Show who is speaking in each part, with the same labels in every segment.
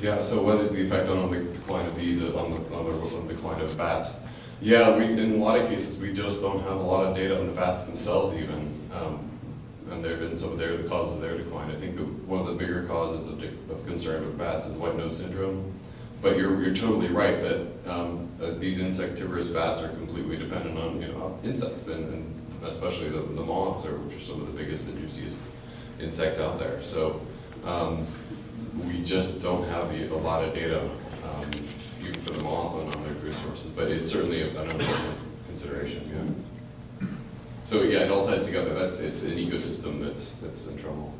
Speaker 1: Yeah, so what is the effect on the decline of these, on the decline of bats? Yeah, in a lot of cases, we just don't have a lot of data on the bats themselves even. And there have been some of the causes of their decline. I think that one of the bigger causes of concern with bats is white nose syndrome. But you're totally right that these insectivorous bats are completely dependent on insects, and especially the moths, which are some of the biggest and juiciest insects out there. So we just don't have a lot of data, even for the moths, on their food sources. But it's certainly an important consideration. Yeah. So yeah, it all ties together. It's an ecosystem that's in trouble.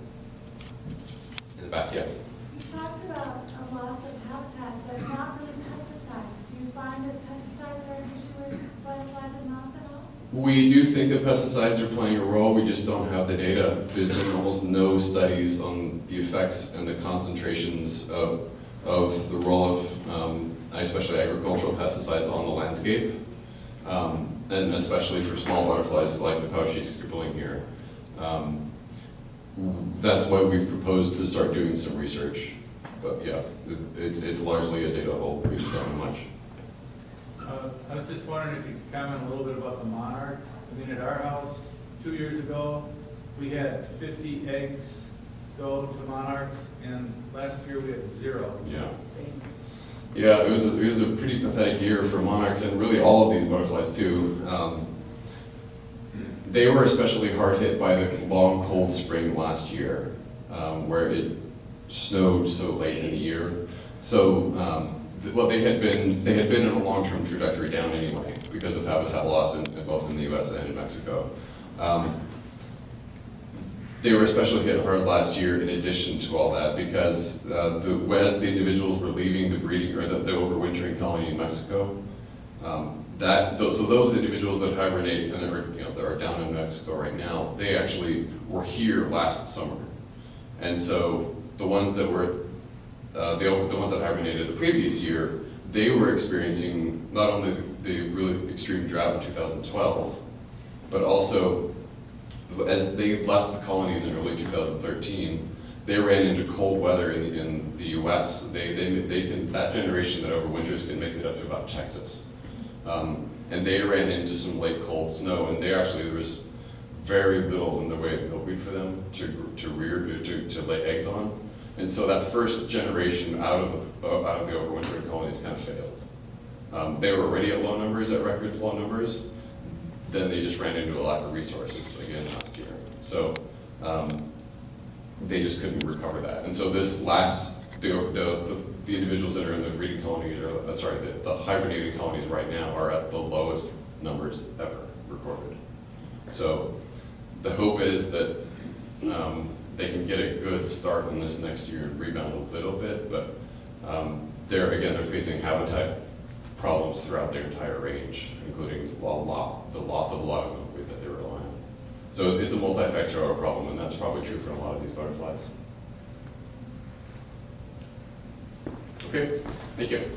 Speaker 1: In the back, yeah.
Speaker 2: You talked about a loss of habitat, but not really pesticides. Do you find that pesticides are an issue with butterflies and moths at all?
Speaker 1: We do think that pesticides are playing a role. We just don't have the data. There's been almost no studies on the effects and the concentrations of the role of especially agricultural pesticides on the landscape. And especially for small butterflies like the pouchy stippling here. That's why we've proposed to start doing some research. But yeah, it's largely a data hole. We just don't have much.
Speaker 3: I was just wondering if you could comment a little bit about the monarchs. I mean, at our house 2 years ago, we had 50 eggs go to monarchs, and last year we had 0.
Speaker 1: Yeah. Yeah, it was a pretty pathetic year for monarchs, and really all of these butterflies too. They were especially hard hit by the long, cold spring last year, where it snowed so late in the year. So, well, they had been in a long-term trajectory down anyway because of habitat loss both in the U.S. and in Mexico. They were especially hit hard last year in addition to all that because as the individuals were leaving the breeding or the overwintering colony in Mexico, so those individuals that hibernate and that are down in Mexico right now, they actually were here last summer, and so the ones that were the ones that hibernated the previous year, they were experiencing not only the really extreme drought in 2012, but also as they left the colonies in early 2013, they ran into cold weather in the U.S. That generation that overwinters can make it up to about Texas. And they ran into some late cold snow, and there was very little in the way of milkweed for them to lay eggs on. And so that first generation out of the overwintering colonies kind of failed. They were already at low numbers, at record low numbers. Then they just ran into a lack of resources again last year. So they just couldn't recover that. And so this the individuals that are in the breeding colony, the hibernating colonies right now are at the lowest numbers ever recorded. So the hope is that they can get a good start in this next year and rebound a little bit, but they're facing habitat problems throughout their entire range, including the loss of a lot of milkweed that they rely on. So it's a multifactorial problem, and that's probably true for a lot of these butterflies. Okay, thank you.